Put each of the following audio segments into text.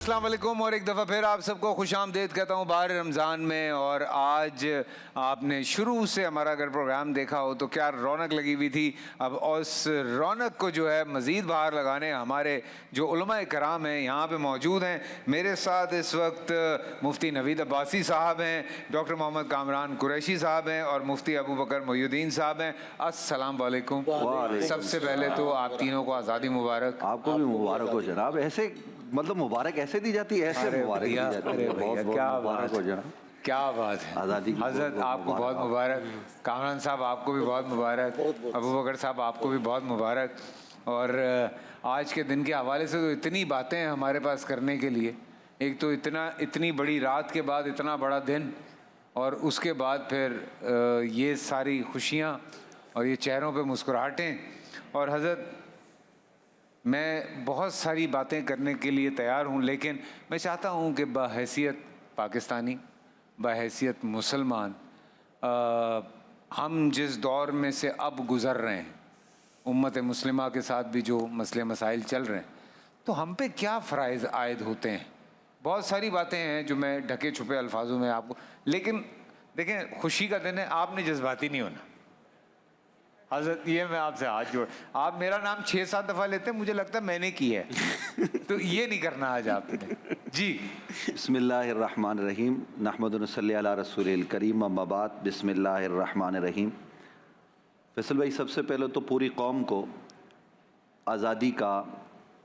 السلام علیکم اور ایک دفعہ پھر آپ سب کو خوش آمدید کہتا ہوں باہر رمضان میں. اور آج آپ نے شروع سے ہمارا اگر پروگرام دیکھا ہو تو کیا رونق لگی ہوئی تھی. اب اس رونق کو جو ہے مزید باہر لگانے ہمارے جو علماء کرام ہیں یہاں پہ موجود ہیں. میرے ساتھ اس وقت مفتی نوید عباسی صاحب ہیں, ڈاکٹر محمد کامران قریشی صاحب ہیں اور مفتی ابو بکر محی الدین صاحب ہیں. السلام علیکم. سب سے پہلے تو آپ تینوں کو آزادی مبارک. آپ کو بھی مبارک ہو جناب. ایسے مطلب مبارک ایسے دی جاتی ہے, ایسے مبارک دی جاتی ہے. بہت بہت مبارک ہو جناب. کیا بات ہے آزادی کی حضرت, آپ کو بہت مبارک. کامران صاحب آپ کو بھی بہت مبارک. ابو بکر صاحب آپ کو بھی بہت مبارک. اور آج کے دن کے حوالے سے تو اتنی باتیں ہیں ہمارے پاس کرنے کے لیے. ایک تو اتنی بڑی رات کے بعد اتنا بڑا دن, اور اس کے بعد پھر یہ ساری خوشیاں اور یہ چہروں پہ مسکراہٹیں. اور حضرت میں بہت ساری باتیں کرنے کے لیے تیار ہوں, لیکن میں چاہتا ہوں کہ بحیثیت پاکستانی, بحیثیت مسلمان, ہم جس دور میں سے اب گزر رہے ہیں, امت مسلمہ کے ساتھ بھی جو مسئلے مسائل چل رہے ہیں, تو ہم پہ کیا فرائض عائد ہوتے ہیں. بہت ساری باتیں ہیں جو میں ڈھکے چھپے الفاظوں میں آپ کو, لیکن دیکھیں خوشی کا دن ہے, آپ نے جذباتی نہیں ہونا. حضرت یہ میں آپ سے ہاتھ جوڑ, آپ میرا نام 6-7 دفعہ لیتے ہیں, مجھے لگتا ہے میں نے کی ہے, تو یہ نہیں کرنا آج آپ نے. جی بسم اللہ الرحمن الرحیم. نحمد و نصلی علی رسول الکریم. اما بعد, بسم اللہ الرحمن الرحیم. فیصل بھائی, سب سے پہلے تو پوری قوم کو آزادی کا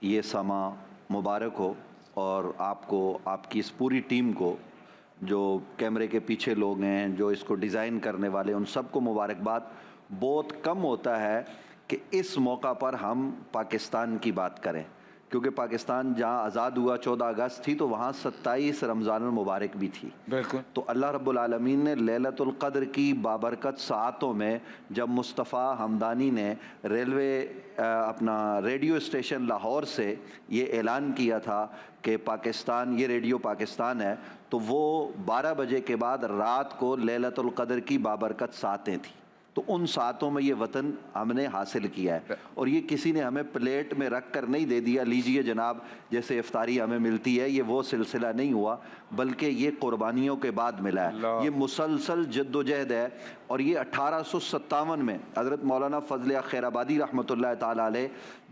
یہ سما مبارک ہو, اور آپ کو, آپ کی اس پوری ٹیم کو, جو کیمرے کے پیچھے لوگ ہیں, جو اس کو ڈیزائن کرنے والے, ان سب کو مبارکباد. بہت کم ہوتا ہے کہ اس موقع پر ہم پاکستان کی بات کریں, کیونکہ پاکستان جہاں آزاد ہوا 14 اگست تھی, تو وہاں 27 رمضان المبارک بھی تھی. بالکل. تو اللہ رب العالمین نے لیلۃ القدر کی بابرکت ساعتوں میں جب مصطفیٰ ہمدانی نے اپنا ریڈیو اسٹیشن لاہور سے یہ اعلان کیا تھا کہ پاکستان, یہ ریڈیو پاکستان ہے, تو وہ 12 بجے کے بعد رات کو لیلۃ القدر کی بابرکت ساعتیں تھیں. تو ان ساعتوں میں یہ وطن ہم نے حاصل کیا ہے, اور یہ کسی نے ہمیں پلیٹ میں رکھ کر نہیں دے دیا, لیجئے جناب جیسے افطاری ہمیں ملتی ہے. یہ وہ سلسلہ نہیں ہوا, بلکہ یہ قربانیوں کے بعد ملا ہے. یہ مسلسل جد و جہد ہے. اور یہ 1857 میں حضرت مولانا فضل خیر آبادی رحمۃ اللہ تعالیٰ علیہ,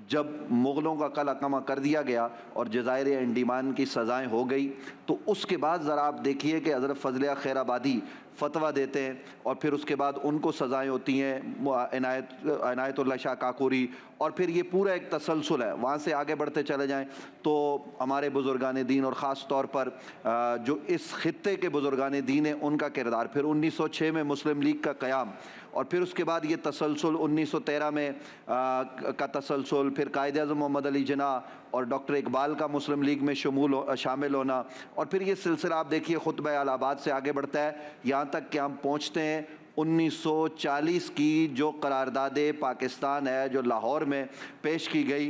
جب مغلوں کا قلعہ قمع کر دیا گیا اور جزائر انڈیمان کی سزائیں ہو گئی, تو اس کے بعد ذرا آپ دیکھیے کہ حضرت فضل خیر آبادی فتویٰ دیتے ہیں, اور پھر اس کے بعد ان کو سزائیں ہوتی ہیں, عنایت اللہ شاہ کاکوری, اور پھر یہ پورا ایک تسلسل ہے. وہاں سے آگے بڑھتے چلے جائیں تو ہمارے بزرگان دین, اور خاص طور پر جو اس خطے کے بزرگان دین ہیں, ان کا کردار. پھر 1906 میں مسلم لیگ کا قیام, اور پھر اس کے بعد یہ تسلسل 1913 میں کا تسلسل, پھر قائد اعظم محمد علی جناح اور ڈاکٹر اقبال کا مسلم لیگ میں شامل ہونا, اور پھر یہ سلسلہ آپ دیکھیے خطبہ الہ آباد سے آگے بڑھتا ہے, یہاں تک کہ ہم پہنچتے ہیں 1940 کی جو قرارداد پاکستان ہے جو لاہور میں پیش کی گئی.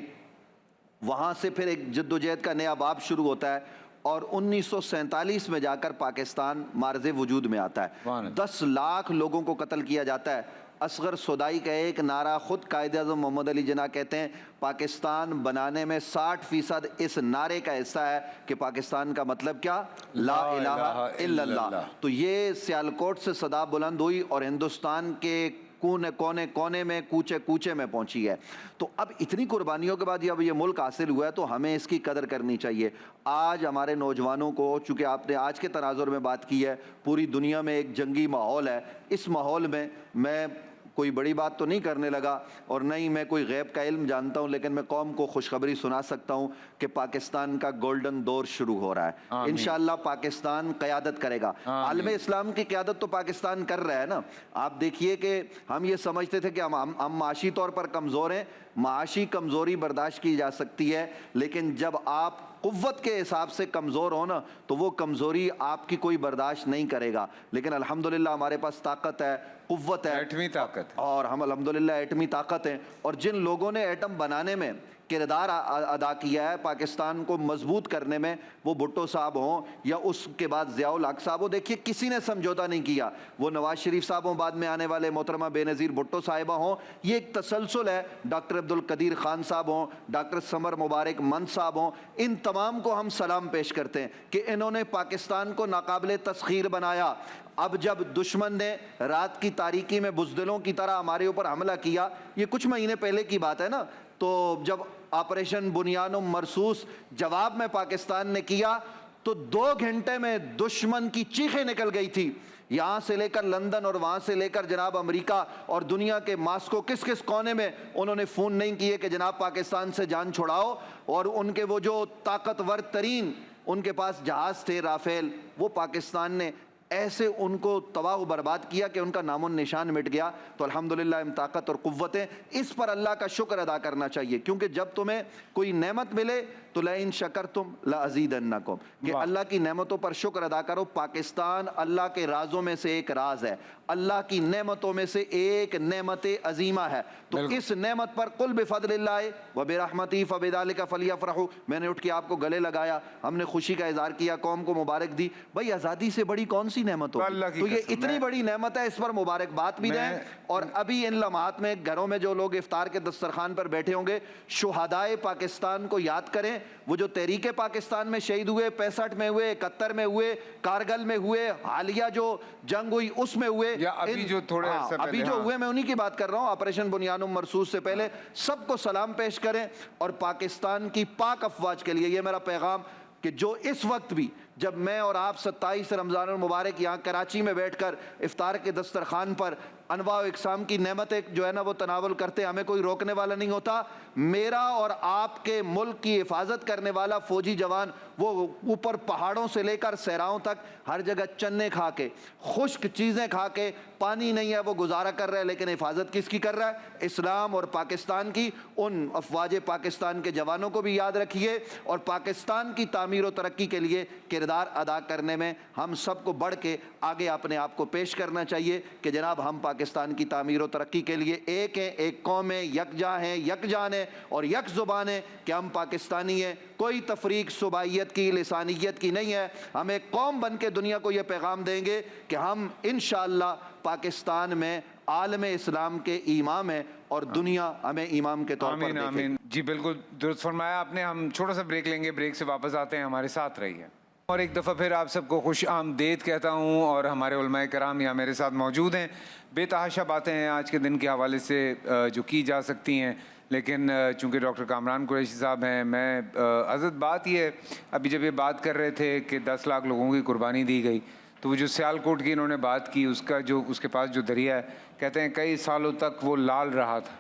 وہاں سے پھر ایک جد و جہد کا نیا باب شروع ہوتا ہے, اور 1947 میں جا کر پاکستان معرض وجود میں آتا ہے. 10 لاکھ لوگوں کو قتل کیا جاتا ہے. اصغر صدائی کا ایک نعرہ, خود قائد اعظم محمد علی جناح کہتے ہیں پاکستان بنانے میں 60% اس نعرے کا حصہ ہے کہ پاکستان کا مطلب کیا, لا الہ الا اللہ. تو یہ سیالکوٹ سے صدا بلند ہوئی اور ہندوستان کے کونے کونے میں, کوچے کوچے میں پہنچی ہے. تو اب اتنی قربانیوں کے بعد جب یہ ملک حاصل ہوا ہے, تو ہمیں اس کی قدر کرنی چاہیے. آج ہمارے نوجوانوں کو, چونکہ آپ نے آج کے تناظر میں بات کی ہے, پوری دنیا میں ایک جنگی ماحول ہے. اس ماحول میں کوئی بڑی بات تو نہیں کرنے لگا, اور نہ ہی میں کوئی غیب کا علم جانتا ہوں, لیکن میں قوم کو خوشخبری سنا سکتا ہوں کہ پاکستان کا گولڈن دور شروع ہو رہا ہے. انشاءاللہ پاکستان قیادت کرے گا. عالم اسلام کی قیادت تو پاکستان کر رہا ہے نا. آپ دیکھیے کہ ہم یہ سمجھتے تھے کہ ہم معاشی طور پر کمزور ہیں. معاشی کمزوری برداشت کی جا سکتی ہے, لیکن جب آپ قوت کے حساب سے کمزور ہو نا, تو وہ کمزوری آپ کی کوئی برداشت نہیں کرے گا. لیکن الحمدللہ ہمارے پاس طاقت ہے, قوت ہے, ایٹمی طاقت, اور ہم الحمدللہ ایٹمی طاقت ہیں. اور جن لوگوں نے ایٹم بنانے میں کردار ادا کیا ہے پاکستان کو مضبوط کرنے میں، وہ بھٹو صاحب ہوں یا اس کے بعد ضیاء الحق صاحب ہوں، دیکھیے کسی نے سمجھوتا نہیں کیا، وہ نواز شریف صاحب ہوں، بعد میں آنے والے محترمہ بے نظیر بھٹو صاحبہ ہوں، یہ ایک تسلسل ہے، ڈاکٹر عبدالقدیر خان صاحب ہوں، ڈاکٹر سمر مبارک مند صاحب ہوں، ان تمام کو ہم سلام پیش کرتے ہیں کہ انہوں نے پاکستان کو ناقابل تسخیر بنایا۔ اب جب دشمن نے رات کی تاریکی میں بزدلوں کی طرح ہمارے اوپر حملہ کیا، یہ کچھ مہینے پہلے کی بات ہے نا، تو جب آپریشن بنیان مرصوص جواب میں پاکستان نے کیا تو 2 گھنٹے میں دشمن کی چیخیں نکل گئی تھی، یہاں سے لے کر لندن اور وہاں سے لے کر جناب امریکہ اور دنیا کے ماسکو کس کس کونے میں انہوں نے فون نہیں کیے کہ جناب پاکستان سے جان چھڑاؤ، اور ان کے وہ جو طاقتور ترین ان کے پاس جہاز تھے رافیل، وہ پاکستان نے ایسے ان کو تباہ و برباد کیا کہ ان کا نام و نشان مٹ گیا۔ تو الحمدللہ ان طاقت اور قوتیں، اس پر اللہ کا شکر ادا کرنا چاہیے، کیونکہ جب تمہیں کوئی نعمت ملے تو لئن شکرتم لازیدنکم، کہ اللہ کی نعمتوں پر شکر ادا کرو۔ پاکستان اللہ کے رازوں میں سے ایک راز ہے، اللہ کی نعمتوں میں سے ایک نعمت عظیمہ ہے، تو اس نعمت پر قل بفضل اللہ وبرحمتہ فبذلک فلیفرحوا، میں نے اٹھ کے آپ کو گلے لگایا، ہم نے خوشی کا اظہار کیا، قوم کو مبارک دی۔ بھائی آزادی سے بڑی کون سی نعمت ہوگی؟ تو یہ اتنی بڑی نعمت ہے، اس پر مبارکباد بھی دیں۔ اور ابھی ان لمحات میں گھروں میں جو لوگ افطار کے دسترخوان پر بیٹھے ہوں گے، شہدائے پاکستان کو یاد کریں، وہ جو تحریک پاکستان میں شہید ہوئے، 65 میں ہوئے، 71 میں ہوئے، کارگل میں ہوئے، حالیہ جو جنگ ہوئی اس میں ہوئے، یا ابھی جو تھوڑے عرصہ ابھی پہلے، جو ہوئے، میں انہی کی بات کر رہا ہوں، آپریشن بنیان مرصوص سے پہلے، سب کو سلام پیش کریں۔ اور پاکستان کی پاک افواج کے لیے یہ میرا پیغام کہ جو اس وقت بھی، جب میں اور آپ 27 رمضان المبارک یہاں کراچی میں بیٹھ کر افطار کے دسترخوان پر انواع و اقسام کی نعمتیں جو ہے نا وہ تناول کرتے، ہمیں کوئی روکنے والا نہیں ہوتا، میرا اور آپ کے ملک کی حفاظت کرنے والا فوجی جوان وہ اوپر پہاڑوں سے لے کر صحراؤں تک ہر جگہ چنے کھا کے، خشک چیزیں کھا کے، پانی نہیں ہے وہ گزارا کر رہا ہے، لیکن حفاظت کس کی کر رہا ہے؟ اسلام اور پاکستان کی۔ ان افواج پاکستان کے جوانوں کو بھی یاد رکھیے، اور پاکستان کی تعمیر و ترقی کے لیے کردار ادا کرنے میں ہم سب کو بڑھ کے آگے اپنے آپ کو پیش کرنا چاہیے کہ جناب ہم پاکستان کی تعمیر و ترقی کے لیے ایک ہیں، ایک قوم ہیں، یکجا ہیں، یکجان ہیں اور یک زبان ہیں کہ ہم پاکستانی ہیں، کوئی تفریق صوبائیت کی، لسانیت کی نہیں ہے۔ ہم ایک قوم بن کے دنیا کو یہ پیغام دیں گے کہ ہم انشاءاللہ پاکستان میں عالم اسلام کے امام ہیں اور دنیا ہمیں امام کے طور پر دیکھے۔ آمین۔ جی بالکل درست فرمایا آپ نے۔ ہم چھوٹا سا بریک لیں گے، بریک سے واپس آتے ہیں، ہمارے ساتھ رہیے۔ اور ایک دفعہ پھر آپ سب کو خوش آمدید کہتا ہوں، اور ہمارے علماء کرام یہاں میرے ساتھ موجود ہیں۔ بے تحاشا باتیں ہیں آج کے دن کے حوالے سے جو کی جا سکتی ہیں، لیکن چونکہ ڈاکٹر کامران قریشی صاحب ہیں، میں حضرت بات یہ ہے، ابھی جب یہ بات کر رہے تھے کہ 10 لاکھ لوگوں کی قربانی دی گئی، تو وہ جو سیالکوٹ کی انہوں نے بات کی، اس کا جو اس کے پاس جو دریا ہے، کہتے ہیں کئی سالوں تک وہ لال رہا تھا،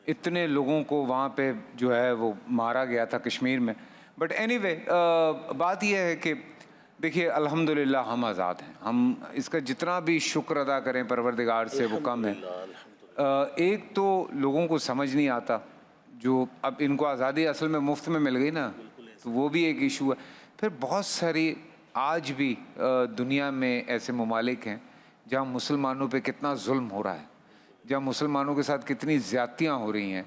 اتنے لوگوں کو وہاں پہ جو ہے وہ مارا گیا تھا کشمیر میں۔ بٹ اینی وے بات یہ ہے کہ دیکھیے الحمدللہ ہم آزاد ہیں، ہم اس کا جتنا بھی شکر ادا کریں پروردگار سے وہ کم ہے۔ ایک تو لوگوں کو سمجھ نہیں آتا، جو اب ان کو آزادی اصل میں مفت میں مل گئی نا، تو وہ بھی ایک ایشو ہے۔ پھر بہت ساری آج بھی دنیا میں ایسے ممالک ہیں جہاں مسلمانوں پہ کتنا ظلم ہو رہا ہے، جہاں مسلمانوں کے ساتھ کتنی زیادتیاں ہو رہی ہیں،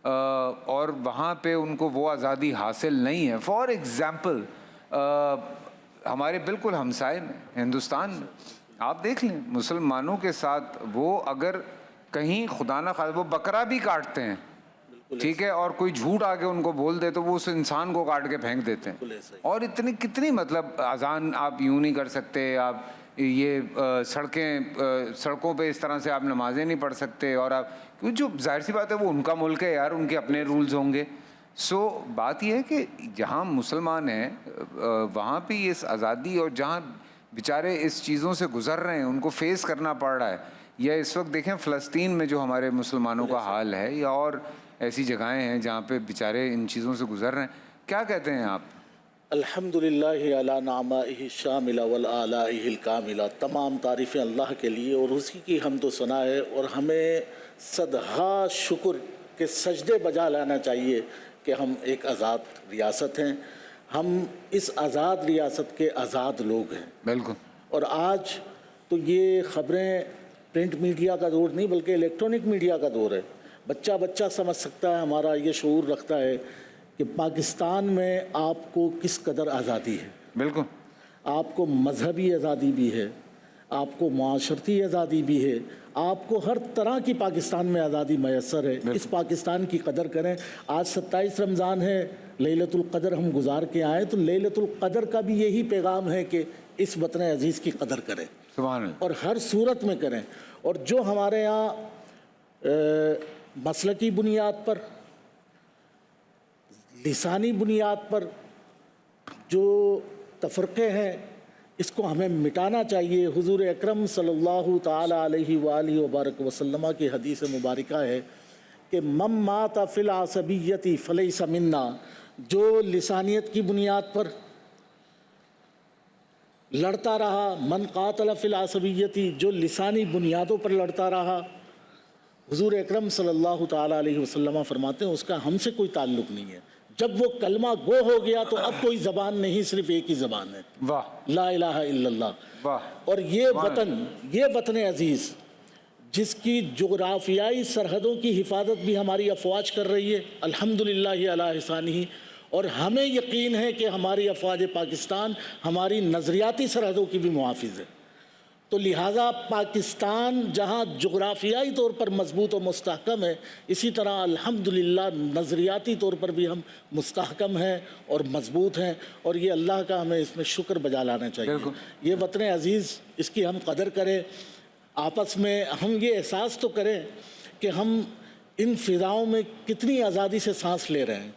اور وہاں پہ ان کو وہ آزادی حاصل نہیں ہے۔ فار ایگزامپل ہمارے بالکل ہمسائے میں ہندوستان میں آپ دیکھ لیں، مسلمانوں کے ساتھ وہ اگر کہیں خدا نہ خواستہ وہ بکرا بھی کاٹتے ہیں، ٹھیک ہے، اور کوئی جھوٹ آ کے ان کو بول دے تو وہ اس انسان کو کاٹ کے پھینک دیتے ہیں۔ اور اتنی کتنی مطلب اذان آپ یوں نہیں کر سکتے، آپ یہ سڑکوں پہ اس طرح سے آپ نمازیں نہیں پڑھ سکتے، اور آپ جو ظاہر سی بات ہے وہ ان کا ملک ہے یار، ان کے اپنے رولز ہوں گے۔ سو بات یہ ہے کہ جہاں مسلمان ہیں وہاں پہ اس آزادی، اور جہاں بیچارے اس چیزوں سے گزر رہے ہیں، ان کو فیس کرنا پڑ رہا ہے، یا اس وقت دیکھیں فلسطین میں جو ہمارے مسلمانوں کا حال ہے، یا اور ایسی جگہیں ہیں جہاں پہ بیچارے ان چیزوں سے گزر رہے ہیں، کیا کہتے ہیں آپ؟ الحمدللہ علی نعمائہ الشاملہ والآلائہ الکاملہ، تمام تعریفیں اللہ کے لیے اور اسی کی حمد و ثنا ہے، اور ہمیں صدہا شکر کے سجدے بجا لانا چاہیے کہ ہم ایک آزاد ریاست ہیں، ہم اس آزاد ریاست کے آزاد لوگ ہیں۔ بالکل۔ اور آج تو یہ خبریں پرنٹ میڈیا کا دور نہیں بلکہ الیکٹرانک میڈیا کا دور ہے، بچہ سمجھ سکتا ہے، ہمارا یہ شعور رکھتا ہے کہ پاکستان میں آپ کو کس قدر آزادی ہے. بالکل. آپ کو مذہبی آزادی بھی ہے, آپ کو معاشرتی آزادی بھی ہے, آپ کو ہر طرح کی پاکستان میں آزادی میسر ہے. اس پاکستان کی قدر کریں. آج 27 رمضان ہے, لیلۃ القدر ہم گزار کے آئیں, تو لیلۃ القدر کا بھی یہی پیغام ہے کہ اس وطن عزیز کی قدر کریں سبحان اللہ. اور ہر صورت میں کریں. اور جو ہمارے یہاں مسلکی بنیاد پر, لسانی بنیاد پر جو تفرقے ہیں, اس کو ہمیں مٹانا چاہیے. حضور اکرم صلی اللہ تعالی علیہ وآلہ وبارک وسلم کی حدیث مبارکہ ہے کہ من مات فی العصبیۃ فلیس منا. جو لسانیت کی بنیاد پر لڑتا رہا, من قاتل فی العصبیۃ, جو لسانی بنیادوں پر لڑتا رہا, حضور اکرم صلی اللہ تعالی علیہ وسلم فرماتے ہیں اس کا ہم سے کوئی تعلق نہیں ہے. جب وہ کلمہ گو ہو گیا تو اب کوئی زبان نہیں, صرف ایک ہی زبان ہے, واہ لا الہ الا اللہ. واہ. اور یہ وطن عزیز جس کی جغرافیائی سرحدوں کی حفاظت بھی ہماری افواج کر رہی ہے, الحمدللہ علی احسانہ. اور ہمیں یقین ہے کہ ہماری افواج پاکستان ہماری نظریاتی سرحدوں کی بھی محافظ ہے. تو لہٰذا پاکستان جہاں جغرافیائی طور پر مضبوط و مستحکم ہے, اسی طرح الحمدللہ نظریاتی طور پر بھی ہم مستحکم ہیں اور مضبوط ہیں. اور یہ اللہ کا ہمیں اس میں شکر بجا لانا چاہیے. یہ وطن عزیز, اس کی ہم قدر کریں. آپس میں ہم یہ احساس تو کریں کہ ہم ان فضاؤں میں کتنی آزادی سے سانس لے رہے ہیں.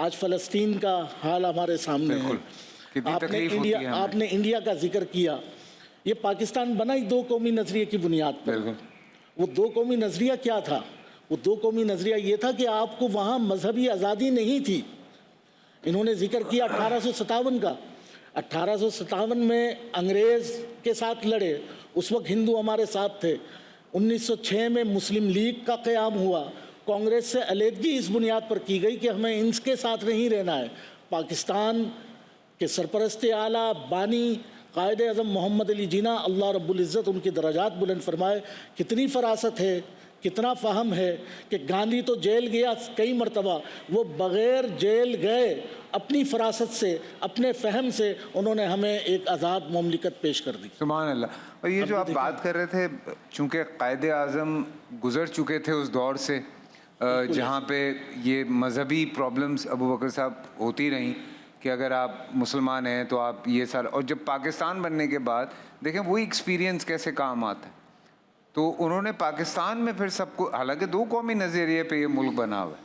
آج فلسطین کا حال ہمارے سامنے ہے. آپ نے انڈیا کا ذکر کیا. یہ پاکستان بنا ہی دو قومی نظریے کی بنیاد پر. وہ دو قومی نظریہ کیا تھا؟ وہ دو قومی نظریہ یہ تھا کہ آپ کو وہاں مذہبی آزادی نہیں تھی. انہوں نے ذکر کیا 1857 کا. 1857 میں انگریز کے ساتھ لڑے, اس وقت ہندو ہمارے ساتھ تھے. 1906 میں مسلم لیگ کا قیام ہوا. کانگریس سے علیحدگی اس بنیاد پر کی گئی کہ ہمیں ان کے ساتھ نہیں رہنا ہے. پاکستان کے سرپرست اعلیٰ بانی قائد اعظم محمد علی جناح, اللہ رب العزت ان کی درجات بلند فرمائے, کتنی فراست ہے, کتنا فہم ہے کہ گاندھی تو جیل گیا کئی مرتبہ, وہ بغیر جیل گئے اپنی فراست سے, اپنے فہم سے انہوں نے ہمیں ایک آزاد مملکت پیش کر دی. سبحان اللہ. اور یہ جو آپ بات کر رہے تھے, چونکہ قائد اعظم گزر چکے تھے اس دور سے جہاں پہ یہ مذہبی پرابلمز ابو بکر صاحب ہوتی رہیں کہ اگر آپ مسلمان ہیں تو آپ یہ سارا, اور جب پاکستان بننے کے بعد دیکھیں وہی ایکسپیرینس کیسے کام آتا ہے. تو انہوں نے پاکستان میں پھر سب کو, حالانکہ دو قومی نظریے پہ یہ ملک بنا ہوا ہے,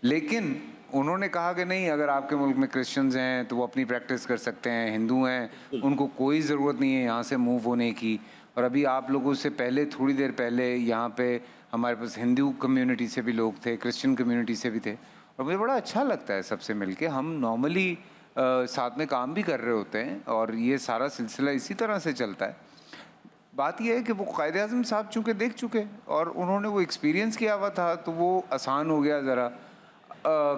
لیکن انہوں نے کہا کہ نہیں, اگر آپ کے ملک میں کرسچنز ہیں تو وہ اپنی پریکٹس کر سکتے ہیں, ہندو ہیں ان کو کوئی ضرورت نہیں ہے یہاں سے موو ہونے کی. اور ابھی آپ لوگوں سے پہلے, تھوڑی دیر پہلے یہاں پہ ہمارے پاس ہندو کمیونٹی سے بھی لوگ تھے, کرسچن کمیونٹی سے بھی تھے, اور مجھے بڑا اچھا لگتا ہے سب سے مل کے. ہم نارملی ساتھ میں کام بھی کر رہے ہوتے ہیں اور یہ سارا سلسلہ اسی طرح سے چلتا ہے. بات یہ ہے کہ وہ قائد اعظم صاحب چونکہ دیکھ چکے اور انہوں نے وہ ایکسپیرینس کیا ہوا تھا, تو وہ آسان ہو گیا ذرا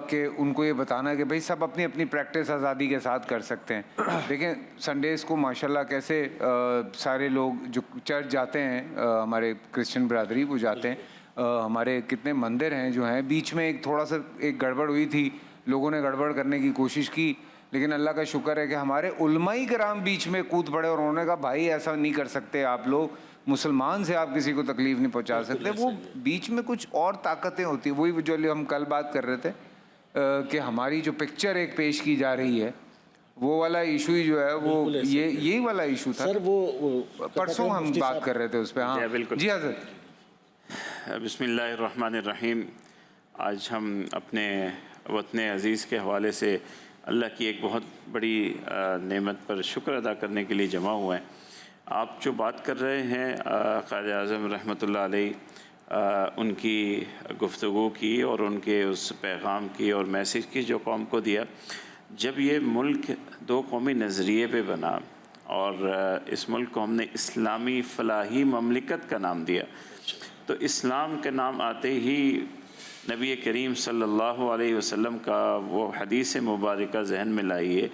کہ ان کو یہ بتانا کہ بھائی سب اپنی اپنی پریکٹس آزادی کے ساتھ کر سکتے ہیں. دیکھیں سنڈیز کو ماشاءاللہ کیسے سارے لوگ جو چرچ جاتے ہیں, ہمارے کرسچن برادری وہ جاتے ہیں, ہمارے کتنے مندر ہیں جو ہیں. بیچ میں ایک تھوڑا سا ایک گڑبڑ ہوئی تھی, لوگوں نے گڑبڑ کرنے کی کوشش کی, لیکن اللہ کا شکر ہے کہ ہمارے علماء کرام بیچ میں کود پڑے اور انہوں نے کہا بھائی ایسا نہیں کر سکتے آپ لوگ, مسلمان سے آپ کسی کو تکلیف نہیں پہنچا سکتے. وہ بیچ میں کچھ اور طاقتیں ہوتی ہیں, وہی جو ہم کل بات کر رہے تھے کہ ہماری جو پکچر ایک پیش کی جا رہی ہے وہ والا ایشو ہی جو ہے وہ یہی والا ایشو تھا. سر وہ پرسوں ہم بات کر رہے تھے اس پہ. ہاں بالکل. جی حضرت. بسم اللہ الرحمن الرحیم. آج ہم اپنے وطن عزیز کے حوالے سے اللہ کی ایک بہت بڑی نعمت پر شکر ادا کرنے کے لیے جمع ہوئے ہیں. آپ جو بات کر رہے ہیں قائد اعظم رحمۃ اللہ علیہ, ان کی گفتگو کی اور ان کے اس پیغام کی اور میسیج کی جو قوم کو دیا, جب یہ ملک دو قومی نظریے پہ بنا اور اس ملک کو ہم نے اسلامی فلاحی مملکت کا نام دیا, تو اسلام کے نام آتے ہی نبی کریم صلی اللہ علیہ وسلم کا وہ حدیث مبارکہ ذہن میں لائیے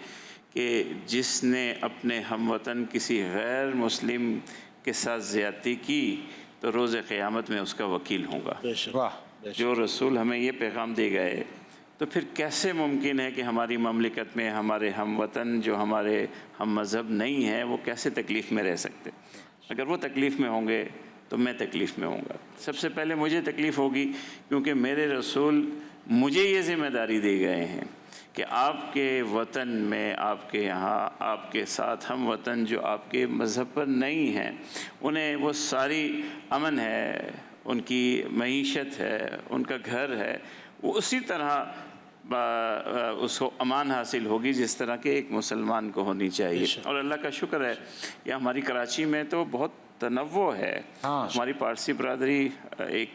کہ جس نے اپنے ہم وطن کسی غیر مسلم کے ساتھ زیادتی کی تو روز قیامت میں اس کا وکیل ہوں گا. جو رسول ہمیں یہ پیغام دے گئے تو پھر کیسے ممکن ہے کہ ہماری مملکت میں ہمارے ہم وطن جو ہمارے ہم مذہب نہیں ہیں وہ کیسے تکلیف میں رہ سکتے؟ اگر وہ تکلیف میں ہوں گے تو میں تکلیف میں ہوں گا۔ سب سے پہلے مجھے تکلیف ہوگی، کیونکہ میرے رسول مجھے یہ ذمہ داری دے گئے ہیں کہ آپ کے وطن میں، آپ کے یہاں، آپ کے ساتھ ہم وطن جو آپ کے مذہب پر نہیں ہیں، انہیں وہ ساری امن ہے، ان کی معیشت ہے، ان کا گھر ہے، وہ اسی طرح اس کو امان حاصل ہوگی جس طرح کہ ایک مسلمان کو ہونی چاہیے۔ اور اللہ کا شکر ہے کہ ہماری کراچی میں تو بہت تنوع ہے۔ ہماری پارسی برادری ایک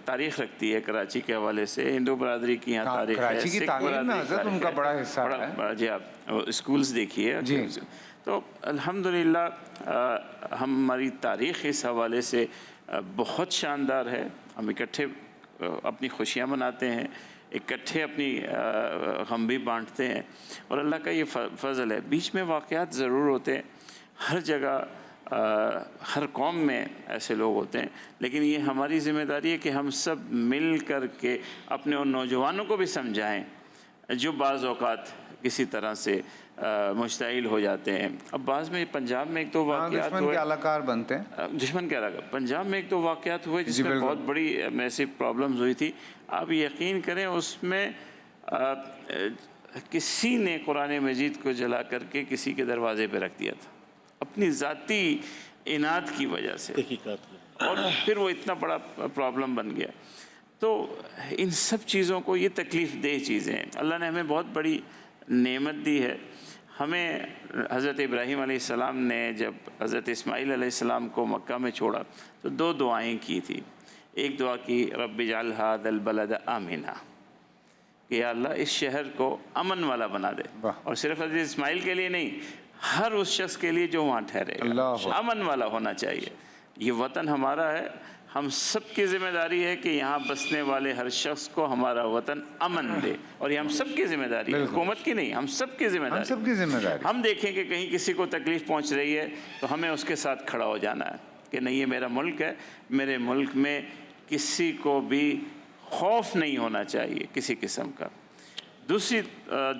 تاریخ رکھتی ہے کراچی کے حوالے سے، ہندو برادری کی یہاں تاریخ ہے، کراچی کی تعلیم میں حضرت ان کا بڑا حصہ ہے۔ جی آپ اسکولز دیکھیے، تو الحمدللہ ہماری تاریخ اس حوالے سے بہت شاندار ہے۔ ہم اکٹھے اپنی خوشیاں مناتے ہیں، اکٹھے اپنی غم بھی بانٹتے ہیں، اور اللہ کا یہ فضل ہے۔ بیچ میں واقعات ضرور ہوتے ہیں، ہر جگہ ہر قوم میں ایسے لوگ ہوتے ہیں، لیکن یہ ہماری ذمہ داری ہے کہ ہم سب مل کر کے اپنے ان نوجوانوں کو بھی سمجھائیں جو بعض اوقات کسی طرح سے مشتعل ہو جاتے ہیں۔ اب بعض میں پنجاب میں ایک دو واقعات دشمن کے اعلانکار بنتے ہیں، دشمن کیا لگا، پنجاب میں ایک دو واقعات ہوئے جس میں بہت بڑی میسو پرابلمز ہوئی تھی۔ آپ یقین کریں اس میں کسی نے قرآن مجید کو جلا کر کے کسی کے دروازے پہ رکھ دیا تھا اپنی ذاتی اناد کی وجہ سے، اور پھر وہ اتنا بڑا پرابلم بن گیا۔ تو ان سب چیزوں کو، یہ تکلیف دہ چیزیں ہیں۔ اللہ نے ہمیں بہت بڑی نعمت دی ہے۔ ہمیں حضرت ابراہیم علیہ السلام نے جب حضرت اسماعیل علیہ السلام کو مکہ میں چھوڑا تو دو دعائیں کی تھی۔ ایک دعا کی رب اجعل ھذا البلد آمنا، کہ یا اللہ اس شہر کو امن والا بنا دے، اور صرف حضرت اسماعیل کے لیے نہیں، ہر اس شخص کے لیے جو وہاں ٹھہرے گا امن والا ہونا چاہیے۔ یہ وطن ہمارا ہے، ہم سب کی ذمہ داری ہے کہ یہاں بسنے والے ہر شخص کو ہمارا وطن امن دے، اور یہ ہم سب کی ذمہ داری ہے، حکومت کی نہیں، ہم سب کی ذمہ داری۔ ہم دیکھیں کہ کہیں کسی کو تکلیف پہنچ رہی ہے تو ہمیں اس کے ساتھ کھڑا ہو جانا ہے کہ نہیں، یہ میرا ملک ہے، میرے ملک میں کسی کو بھی خوف نہیں ہونا چاہیے کسی قسم کا۔ دوسری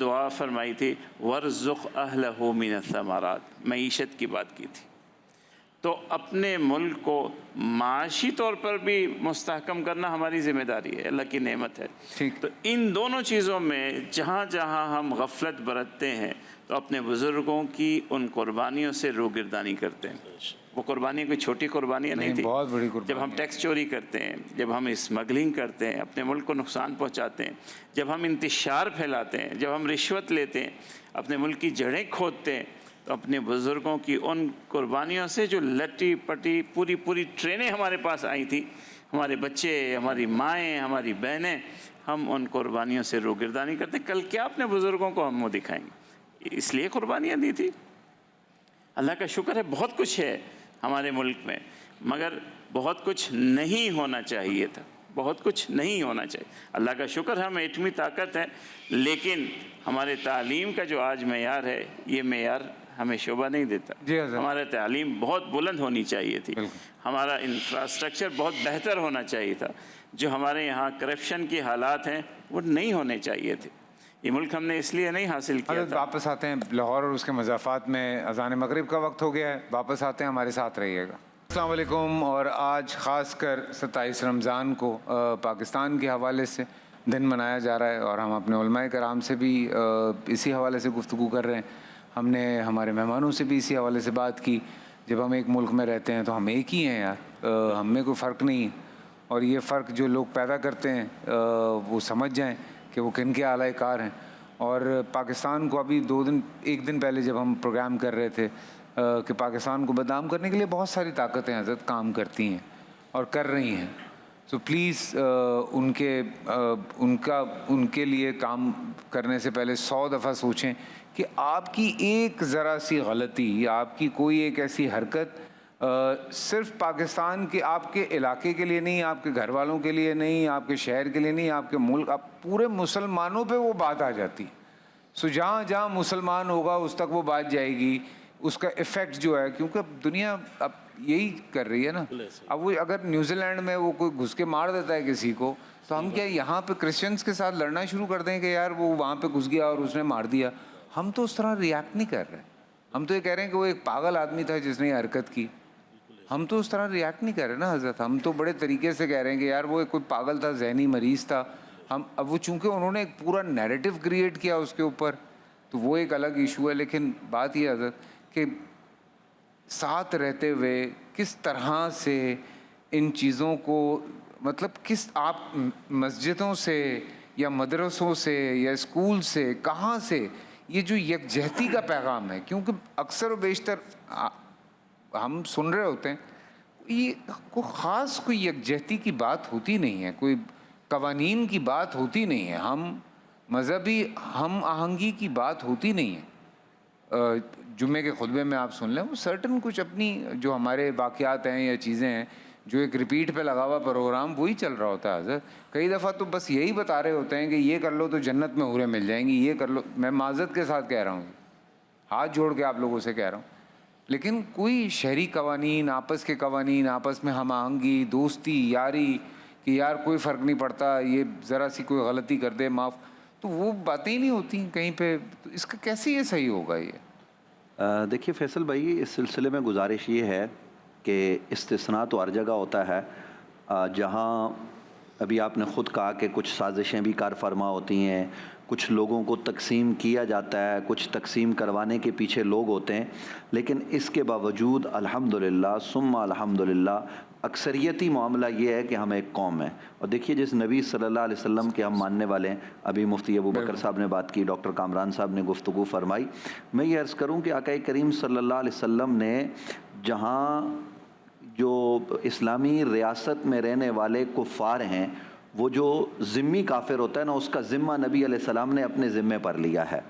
دعا فرمائی تھی وَارْزُقْ أَهْلَهُ مِنَ الثَّمَرَاتِ، معیشت کی بات کی تھی۔ تو اپنے ملک کو معاشی طور پر بھی مستحکم کرنا ہماری ذمہ داری ہے، اللہ کی نعمت ہے۔ تو ان دونوں چیزوں میں جہاں جہاں ہم غفلت برتتے ہیں تو اپنے بزرگوں کی ان قربانیوں سے روگردانی کرتے ہیں۔ وہ قربانی کوئی چھوٹی قربانیاں نہیں تھی، بہت بڑی قربانی۔ جب ہم ٹیکس چوری کرتے ہیں، جب ہم اسمگلنگ کرتے ہیں، اپنے ملک کو نقصان پہنچاتے ہیں، جب ہم انتشار پھیلاتے ہیں، جب ہم رشوت لیتے ہیں، اپنے ملک کی جڑیں کھودتے ہیں، تو اپنے بزرگوں کی ان قربانیوں سے جو لٹی پٹی پوری ٹرینیں ہمارے پاس آئی تھی، ہمارے بچے، ہماری مائیں، ہماری بہنیں، ہم ان قربانیوں سے روگردانی کرتے ہیں۔ کل کیا اپنے بزرگوں کو ہم وہ دکھائیں گے؟ اس لیے قربانیاں دی تھی۔ اللہ کا شکر ہے بہت کچھ ہے ہمارے ملک میں، مگر بہت کچھ نہیں ہونا چاہیے تھا، بہت کچھ نہیں ہونا چاہیے۔ اللہ کا شکر ہم ایٹمی طاقت ہے، لیکن ہمارے تعلیم کا جو آج معیار ہے، یہ معیار ہمیں شعبہ نہیں دیتا۔ ہمارا تعلیم بہت بلند ہونی چاہیے تھی، ہمارا انفراسٹرکچر بہت بہتر ہونا چاہیے تھا۔ جو ہمارے یہاں کرپشن کی حالات ہیں وہ نہیں ہونے چاہیے تھے۔ یہ ملک ہم نے اس لیے نہیں حاصل کیا تھا۔ واپس آتے ہیں لاہور اور اس کے مضافات میں، اذان مغرب کا وقت ہو گیا ہے، واپس آتے ہیں، ہمارے ساتھ رہیے گا۔ السلام علیکم۔ اور آج خاص کر 27 رمضان کو پاکستان کے حوالے سے دن منایا جا رہا ہے، اور ہم اپنے علماء کرام سے بھی اسی حوالے سے گفتگو کر رہے ہیں۔ ہم نے ہمارے مہمانوں سے بھی اسی حوالے سے بات کی، جب ہم ایک ملک میں رہتے ہیں تو ہم ایک ہی ہیں یار، ہم میں کوئی فرق نہیں ہے، اور یہ فرق جو لوگ پیدا کرتے ہیں وہ سمجھ جائیں کہ وہ کن کے اعلی کار ہیں۔ اور پاکستان کو ابھی ایک دن پہلے جب ہم پروگرام کر رہے تھے کہ پاکستان کو بدنام کرنے کے لیے بہت ساری طاقتیں حضرت کام کرتی ہیں اور کر رہی ہیں، سو پلیز ان کے لیے کام کرنے سے پہلے 100 دفعہ سوچیں کہ آپ کی ایک ذرا سی غلطی، آپ کی کوئی ایک ایسی حرکت صرف پاکستان کے، آپ کے علاقے کے لیے نہیں، آپ کے گھر والوں کے لیے نہیں، آپ کے شہر کے لیے نہیں، آپ کے ملک، آپ پورے مسلمانوں پہ وہ بات آ جاتی۔ سو جہاں جہاں مسلمان ہوگا اس تک وہ بات جائے گی اس کا ایفیکٹ جو ہے، کیونکہ اب دنیا اب یہی کر رہی ہے نا. اب وہ اگر نیوزی لینڈ میں وہ کوئی گھس کے مار دیتا ہے کسی کو، تو ہم کیا یہاں پہ کرسچنس کے ساتھ لڑنا شروع کر دیں کہ یار وہ وہاں پہ گھس گیا اور اس نے مار دیا؟ ہم تو اس طرح ریئیکٹ نہیں کر رہے. ہم تو یہ کہہ رہے ہیں کہ وہ ایک پاگل آدمی تھا جس نے یہ حرکت کی. ہم تو اس طرح ریئیکٹ نہیں کر رہے نا حضرت. ہم تو بڑے طریقے سے کہہ رہے ہیں کہ یار وہ کوئی پاگل تھا، ذہنی مریض تھا. ہم اب وہ چونکہ انہوں نے ایک پورا نیریٹو کریٹ کیا اس کے اوپر، تو وہ ایک الگ ایشو ہے. لیکن بات یہ حضرت کہ ساتھ رہتے ہوئے کس طرح سے ان چیزوں کو، مطلب کس آپ مسجدوں سے یا مدرسوں سے یا اسکول سے، کہاں سے یہ جو یکجہتی کا پیغام ہے، کیونکہ اکثر و بیشتر ہم سن رہے ہوتے ہیں یہ کوئی خاص کوئی یکجہتی کی بات ہوتی نہیں ہے، کوئی قوانین کی بات ہوتی نہیں ہے، ہم مذہبی ہم آہنگی کی بات ہوتی نہیں ہے. جمعے کے خطبے میں آپ سن لیں وہ سرٹن کچھ اپنی جو ہمارے واقعات ہیں یا چیزیں ہیں جو ایک ریپیٹ پہ لگا ہوا پروگرام وہی چل رہا ہوتا ہے حضرت. کئی دفعہ تو بس یہی بتا رہے ہوتے ہیں کہ یہ کر لو تو جنت میں حوریں مل جائیں گی، یہ کر لو. میں معذرت کے ساتھ کہہ رہا ہوں، ہاتھ جوڑ کے آپ لوگوں سے کہہ رہا ہوں، لیکن کوئی شہری قوانین، آپس کے قوانین، آپس میں ہم آہنگی، دوستی، یاری، کہ یار کوئی فرق نہیں پڑتا، یہ ذرا سی کوئی غلطی کر دے معاف، تو وہ باتیں ہی نہیں ہوتی کہیں پہ. تو اس کا کیسے یہ صحیح ہوگا؟ یہ دیکھیے فیصل بھائی، اس سلسلے میں گزارش یہ ہے کہ استثناء تو ہر جگہ ہوتا ہے. جہاں ابھی آپ نے خود کہا کہ کچھ سازشیں بھی کار فرما ہوتی ہیں، کچھ لوگوں کو تقسیم کیا جاتا ہے، کچھ تقسیم کروانے کے پیچھے لوگ ہوتے ہیں، لیکن اس کے باوجود الحمدللہ ثم الحمدللہ اکثریتی معاملہ یہ ہے کہ ہم ایک قوم ہیں. اور دیکھیے جس نبی صلی اللہ علیہ وسلم کے ہم ماننے والے ہیں، ابھی مفتی ابو بکر صاحب نے بات کی، ڈاکٹر کامران صاحب نے گفتگو فرمائی. میں یہ عرض کروں کہ آقا کریم صلی اللہ علیہ وسلم نے جہاں جو اسلامی ریاست میں رہنے والے کفار ہیں، وہ جو ذمی کافر ہوتا ہے نا، اس کا ذمہ نبی علیہ السلام نے اپنے ذمے پر لیا ہے.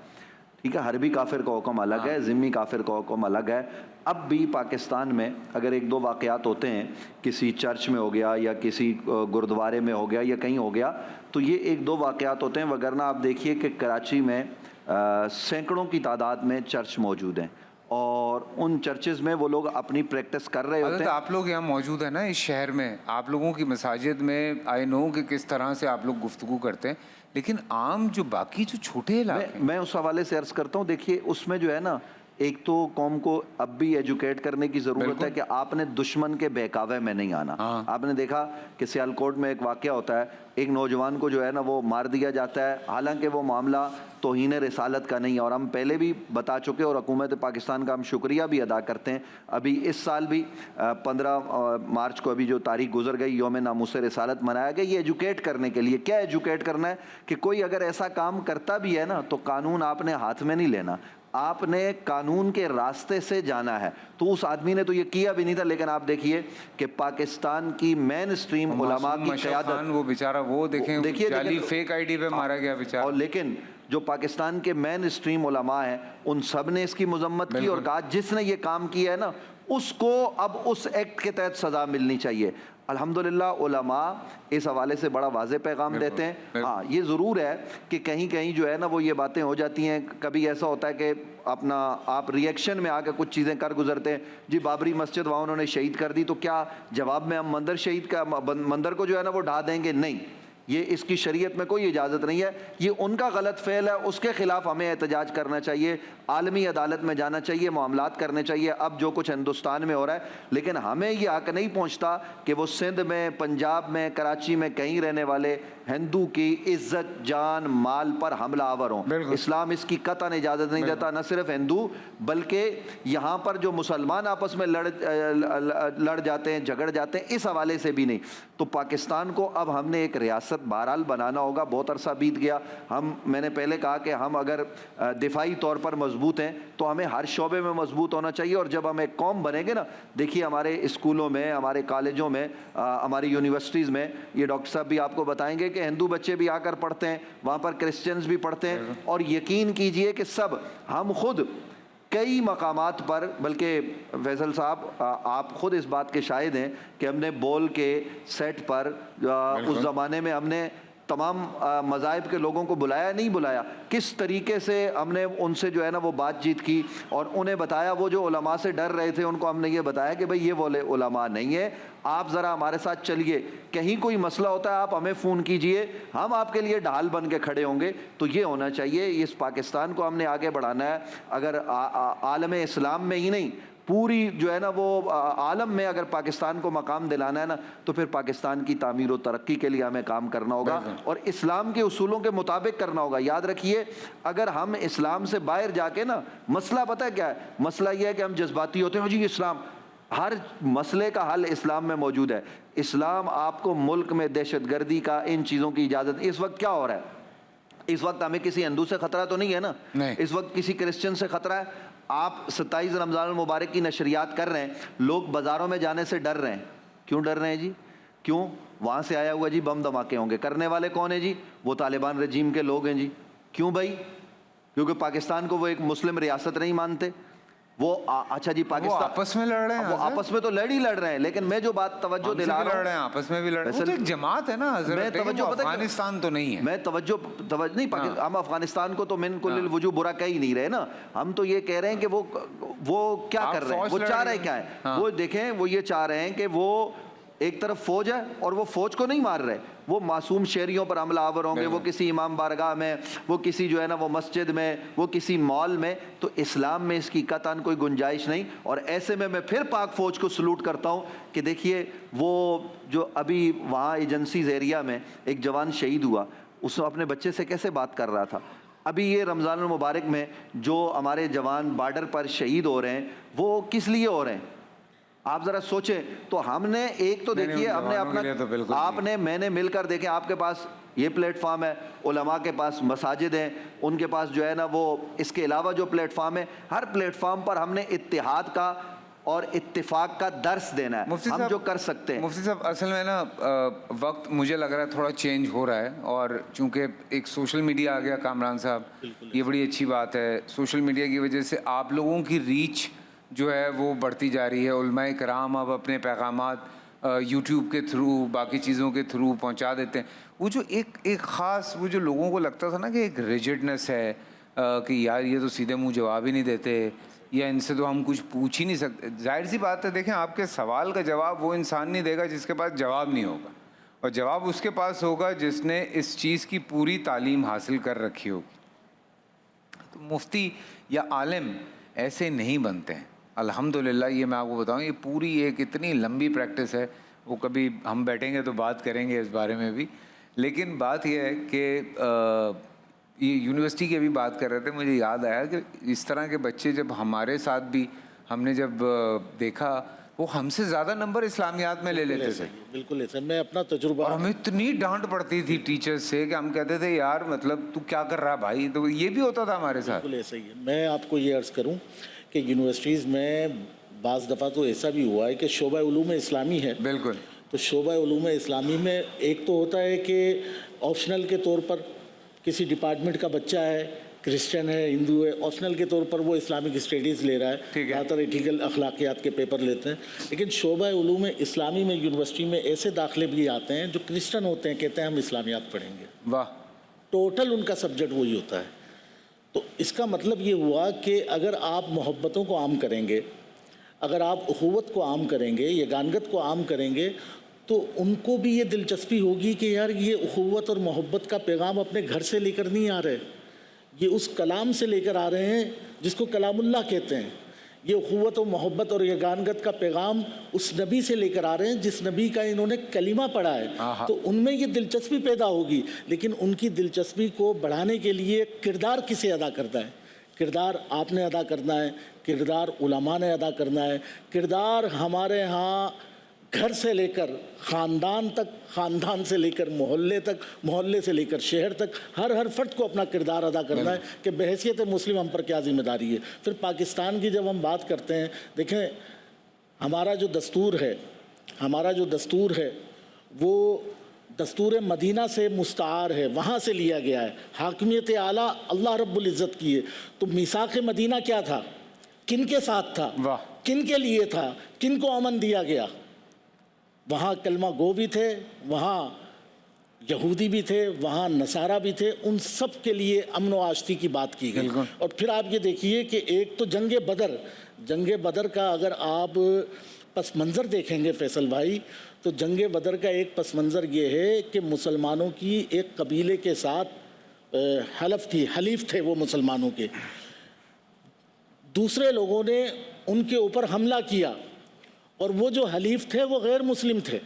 ٹھیک ہے، حربی کافر کا حکم الگ ہے، ذمی کافر کا حکم الگ ہے. اب بھی پاکستان میں اگر ایک دو واقعات ہوتے ہیں، کسی چرچ میں ہو گیا یا کسی گردوارے میں ہو گیا یا کہیں ہو گیا، تو یہ ایک دو واقعات ہوتے ہیں، وگرنہ آپ دیکھیے کہ کراچی میں سینکڑوں کی تعداد میں چرچ موجود ہیں، اور ان چرچز میں وہ لوگ اپنی پریکٹس کر رہے ہوتے ہیں. آپ لوگ یہاں موجود ہیں نا اس شہر میں، آپ لوگوں کی مساجد میں آئی نو کہ کس طرح سے آپ لوگ گفتگو کرتے ہیں، لیکن عام جو باقی جو چھوٹے علاقے، میں اس حوالے سے عرض کرتا ہوں. دیکھیے اس میں جو ہے نا، ایک تو قوم کو اب بھی ایجوکیٹ کرنے کی ضرورت ہے کہ آپ نے دشمن کے بہکاوے میں نہیں آنا. آپ نے دیکھا کہ سیالکوٹ میں ایک واقعہ ہوتا ہے، ایک نوجوان کو جو ہے نا وہ مار دیا جاتا ہے، حالانکہ وہ معاملہ توہین رسالت کا نہیں ہے، اور ہم پہلے بھی بتا چکے، اور حکومت پاکستان کا ہم شکریہ بھی ادا کرتے ہیں. ابھی اس سال بھی 15 مارچ کو ابھی جو تاریخ گزر گئی، یوم ناموس رسالت منایا گیا، یہ ایجوکیٹ کرنے کے لیے. کیا ایجوکیٹ کرنا ہے؟ کہ کوئی اگر ایسا کام کرتا بھی ہے نا، تو قانون آپ نے ہاتھ میں نہیں لینا، آپ نے قانون کے راستے سے جانا ہے. تو اس آدمی نے تو یہ کیا بھی نہیں تھا، لیکن آپ دیکھیے کہ پاکستان کی مین اسٹریم علماء کی قیادت، وہ بیچارہ وہ دیکھیں جعلی فیک آئی ڈی پہ مارا گیا بیچارہ، اور لیکن جو پاکستان کے مین اسٹریم علماء ہیں ان سب نے اس کی مذمت کی اور کہا جس نے یہ کام کیا ہے نا اس کو اب اس ایکٹ کے تحت سزا ملنی چاہیے. الحمدللہ علماء اس حوالے سے بڑا واضح پیغام دیتے ہیں. ہاں یہ ضرور ہے کہ کہیں کہیں جو ہے نا وہ یہ باتیں ہو جاتی ہیں، کبھی ایسا ہوتا ہے کہ اپنا آپ ریئیکشن میں آ کے کچھ چیزیں کر گزرتے ہیں. جی بابری مسجد وہاں انہوں نے شہید کر دی، تو کیا جواب میں ہم مندر کو جو ہے نا وہ ڈھا دیں گے؟ نہیں، یہ اس کی شریعت میں کوئی اجازت نہیں ہے. یہ ان کا غلط فعل ہے، اس کے خلاف ہمیں احتجاج کرنا چاہیے، عالمی عدالت میں جانا چاہیے، معاملات کرنے چاہیے. اب جو کچھ ہندوستان میں ہو رہا ہے، لیکن ہمیں یہ حق نہیں پہنچتا کہ وہ سندھ میں، پنجاب میں، کراچی میں کہیں رہنے والے ہندو کی عزت، جان، مال پر حملہ آور ہوں. اسلام اس کی قطعاً اجازت نہیں دیتا. نہ صرف ہندو بلکہ یہاں پر جو مسلمان آپس میں لڑ جاتے ہیں، جھگڑ جاتے ہیں، اس حوالے سے بھی نہیں. تو پاکستان کو اب ہم نے ایک ریاست بہرحال بنانا ہوگا. بہت عرصہ بیت گیا. میں نے پہلے کہا کہ ہم اگر دفاعی طور پر مضبوط ہیں تو ہمیں ہر شعبے میں مضبوط ہونا چاہیے. اور جب ہم ایک قوم بنیں گے نا، دیکھیے ہمارے اسکولوں میں، ہمارے کالجوں میں، ہماری یونیورسٹیز میں، یہ ڈاکٹر صاحب بھی آپ کو بتائیں گے کہ ہندو بچے بھی آ کر پڑھتے ہیں، وہاں پر کرسچنز بھی پڑھتے ہیں. اور یقین کیجئے کہ سب ہم خود کئی مقامات پر، بلکہ فیصل صاحب آپ خود اس بات کے شاہد ہیں کہ ہم نے بول کے سیٹ پر اس زمانے میں ہم نے تمام مذاہب کے لوگوں کو بلایا نہیں بلایا، کس طریقے سے ہم نے ان سے جو ہے نا وہ بات چیت کی اور انہیں بتایا، وہ جو علماء سے ڈر رہے تھے ان کو ہم نے یہ بتایا کہ بھئی یہ وہ علماء نہیں ہے، آپ ذرا ہمارے ساتھ چلیے، کہیں کوئی مسئلہ ہوتا ہے آپ ہمیں فون کیجئے، ہم آپ کے لیے ڈھال بن کے کھڑے ہوں گے۔ تو یہ ہونا چاہیے، اس پاکستان کو ہم نے آگے بڑھانا ہے، اگر عالم اسلام میں ہی نہیں پوری جو ہے نا وہ عالم میں اگر پاکستان کو مقام دلانا ہے نا، تو پھر پاکستان کی تعمیر و ترقی کے لیے ہمیں کام کرنا ہوگا اور اسلام کے اصولوں کے مطابق کرنا ہوگا۔ یاد رکھیے، اگر ہم اسلام سے باہر جا کے نا، مسئلہ پتہ ہے کیا ہے؟ مسئلہ یہ ہے کہ ہم جذباتی ہوتے ہیں، جی اسلام، ہر مسئلے کا حل اسلام میں موجود ہے۔ اسلام آپ کو ملک میں دہشت گردی کا، ان چیزوں کی اجازت۔ اس وقت کیا ہو رہا ہے؟ اس وقت ہمیں کسی ہندو سے خطرہ تو نہیں ہے نا، اس وقت کسی کرسچن سے خطرہ ہے؟ آپ 27 رمضان المبارک کی نشریات کر رہے ہیں، لوگ بازاروں میں جانے سے ڈر رہے ہیں۔ کیوں ڈر رہے ہیں جی؟ کیوں؟ وہاں سے آیا ہوا جی بم دھماکے ہوں گے، کرنے والے کون ہیں جی؟ وہ طالبان رجیم کے لوگ ہیں جی۔ کیوں بھائی؟ کیونکہ پاکستان کو وہ ایک مسلم ریاست نہیں مانتے۔ وہ اچھا جی پاکستان آپس میں لڑ رہے ہیں، وہ آپس میں تو لڑ ہی لڑ رہے ہیں، لیکن میں جو بات توجہ دلا رہا ہوں، لڑ رہے ہیں آپس میں بھی لڑ رہے ہیں، وہ تو ایک جماعت ہے نا حضرت، افغانستان تو نہیں ہے۔ میں توجہ نہیں، ہم افغانستان کو تو من کل الوجوہ برا کہہ ہی نہیں رہے نا، ہم تو یہ کہہ رہے ہیں کہ وہ کیا کر رہے ہیں، وہ چاہ رہے کیا ہے؟ وہ دیکھیں، وہ یہ چاہ رہے ہیں کہ وہ ایک طرف فوج ہے اور وہ فوج کو نہیں مار رہے، وہ معصوم شہریوں پر حملہ آور ہوں گے، وہ کسی امام بارگاہ میں، وہ کسی جو ہے نا وہ مسجد میں، وہ کسی مال میں۔ تو اسلام میں اس کی قطعاً کوئی گنجائش نہیں۔ اور ایسے میں پھر پاک فوج کو سلوٹ کرتا ہوں کہ دیکھیے، وہ جو ابھی وہاں ایجنسیز ایریا میں ایک جوان شہید ہوا، اس اپنے بچے سے کیسے بات کر رہا تھا۔ ابھی یہ رمضان المبارک میں جو ہمارے جوان بارڈر پر شہید ہو رہے ہیں، وہ کس لیے ہو رہے ہیں؟ آپ ذرا سوچیں۔ تو ہم نے ایک تو دیکھیے، ہم نے اپنا، آپ نے، میں نے مل کر دیکھیں، آپ کے پاس یہ پلیٹ فارم ہے، علماء کے پاس مساجد ہیں، ان کے پاس جو ہے نا وہ اس کے علاوہ جو پلیٹ فارم ہے، ہر پلیٹ فارم پر ہم نے اتحاد کا اور اتفاق کا درس دینا ہے، ہم جو کر سکتے ہیں۔ مفتی صاحب، اصل میں نا وقت مجھے لگ رہا ہے تھوڑا چینج ہو رہا ہے، اور چونکہ ایک سوشل میڈیا آ گیا کامران صاحب، یہ بڑی اچھی بات ہے۔ سوشل میڈیا کی وجہ سے آپ لوگوں کی ریچ جو ہے وہ بڑھتی جا رہی ہے۔ علماء کرام اب اپنے پیغامات یوٹیوب کے تھرو، باقی چیزوں کے تھرو پہنچا دیتے ہیں۔ وہ جو ایک خاص، وہ جو لوگوں کو لگتا تھا نا کہ ایک ریجڈنس ہے کہ یار یہ تو سیدھے منہ جواب ہی نہیں دیتے، یا ان سے تو ہم کچھ پوچھ ہی نہیں سکتے۔ ظاہر سی بات ہے، دیکھیں آپ کے سوال کا جواب وہ انسان نہیں دے گا جس کے پاس جواب نہیں ہوگا، اور جواب اس کے پاس ہوگا جس نے اس چیز کی پوری تعلیم حاصل کر رکھی ہوگی۔ تو مفتی یا عالم ایسے نہیں بنتے ہیں الحمدللہ۔ یہ میں آپ کو بتاؤں، یہ پوری ایک اتنی لمبی پریکٹس ہے، وہ کبھی ہم بیٹھیں گے تو بات کریں گے اس بارے میں بھی۔ لیکن بات یہ ہے کہ یہ یونیورسٹی کی ابھی بات کر رہے تھے، مجھے یاد آیا کہ اس طرح کے بچے جب ہمارے ساتھ بھی ہم نے جب دیکھا، وہ ہم سے زیادہ نمبر اسلامیات میں لے لیتے تھے۔ بالکل ایسا، میں اپنا تجربہ، اور ہمیں اتنی ڈانٹ پڑتی تھی ٹیچرز سے کہ ہم کہتے تھے یار مطلب تو کیا کر رہا بھائی، تو یہ بھی ہوتا تھا ہمارے ساتھ۔ بالکل ایسا ہی ہے۔ میں آپ کو یہ عرض کروں کہ یونیورسٹیز میں بعض دفعہ تو ایسا بھی ہوا ہے کہ شعبہ علوم اسلامی ہے، بالکل، تو شعبہ علوم اسلامی میں ایک تو ہوتا ہے کہ آپشنل کے طور پر کسی ڈپارٹمنٹ کا بچہ ہے، کرسچن ہے، ہندو ہے، آپشنل کے طور پر وہ اسلامک اسٹڈیز لے رہا ہے، زیادہ تر ایتھیکل اخلاقیات کے پیپر لیتے ہیں۔ لیکن شعبہ علوم اسلامی میں یونیورسٹی میں ایسے داخلے بھی آتے ہیں جو کرسچن ہوتے ہیں، کہتے ہیں ہم اسلامیات پڑھیں گے، واہ، ٹوٹل ان کا سبجیکٹ وہی ہوتا ہے۔ تو اس کا مطلب یہ ہوا کہ اگر آپ محبتوں کو عام کریں گے، اگر آپ اخوت کو عام کریں گے، یگانگت کو عام کریں گے، تو ان کو بھی یہ دلچسپی ہوگی کہ یار یہ اخوت اور محبت کا پیغام اپنے گھر سے لے کر نہیں آ رہے، یہ اس کلام سے لے کر آ رہے ہیں جس کو کلام اللہ کہتے ہیں۔ یہ اخوت و محبت اور یگانگت کا پیغام اس نبی سے لے کر آ رہے ہیں جس نبی کا انہوں نے کلمہ پڑھا ہے، تو ان میں یہ دلچسپی پیدا ہوگی۔ لیکن ان کی دلچسپی کو بڑھانے کے لیے کردار کسے ادا کرتا ہے؟ کردار آپ نے ادا کرنا ہے، کردار علماء نے ادا کرنا ہے، کردار ہمارے ہاں گھر سے لے کر خاندان تک، خاندان سے لے کر محلے تک، محلے سے لے کر شہر تک، ہر فرد کو اپنا کردار ادا کرنا ہے کہ بحیثیت مسلم ہم پر کیا ذمہ داری ہے۔ پھر پاکستان کی جب ہم بات کرتے ہیں، دیکھیں ہمارا جو دستور ہے وہ دستور مدینہ سے مستعار ہے، وہاں سے لیا گیا ہے، حاکمیت اعلیٰ اللہ رب العزت کی ہے۔ تو میثاق مدینہ کیا تھا؟ کن کے ساتھ تھا؟ کن کے لیے تھا؟ کن کو امن دیا گیا؟ وہاں کلمہ گو بھی تھے، وہاں یہودی بھی تھے، وہاں نصارہ بھی تھے، ان سب کے لیے امن و آشتی کی بات کی گئی۔ بالکل۔ اور پھر آپ یہ دیکھیے کہ ایک تو جنگ بدر کا اگر آپ پس منظر دیکھیں گے فیصل بھائی، تو جنگ بدر کا ایک پس منظر یہ ہے کہ مسلمانوں کی ایک قبیلے کے ساتھ حلیف تھے وہ مسلمانوں کے، دوسرے لوگوں نے ان کے اوپر حملہ کیا اور وہ جو حلیف تھے وہ غیر مسلم تھے،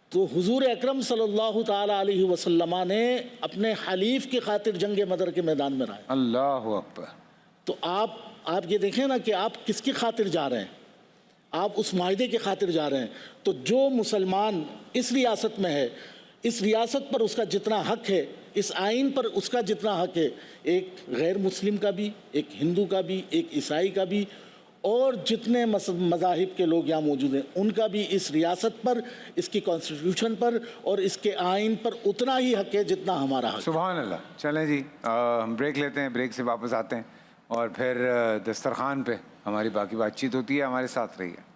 تو حضور اکرم صلی اللہ تعالیٰ علیہ وسلم نے اپنے حلیف کی خاطر جنگ بدر کے میدان میں رہے۔ اللہ اکبر۔ تو آپ یہ دیکھیں نا کہ آپ کس کی خاطر جا رہے ہیں، آپ اس معاہدے کی خاطر جا رہے ہیں۔ تو جو مسلمان اس ریاست میں ہے، اس ریاست پر اس کا جتنا حق ہے، اس آئین پر اس کا جتنا حق ہے، ایک غیر مسلم کا بھی، ایک ہندو کا بھی، ایک عیسائی کا بھی، اور جتنے مذاہب کے لوگ یہاں موجود ہیں ان کا بھی اس ریاست پر، اس کی کانسٹیٹیوشن پر اور اس کے آئین پر اتنا ہی حق ہے جتنا ہمارا حق ہے۔ سبحان اللہ۔ چلیں جی ہم بریک لیتے ہیں، بریک سے واپس آتے ہیں اور پھر دسترخوان پہ ہماری باقی بات چیت ہوتی ہے، ہمارے ساتھ رہیے۔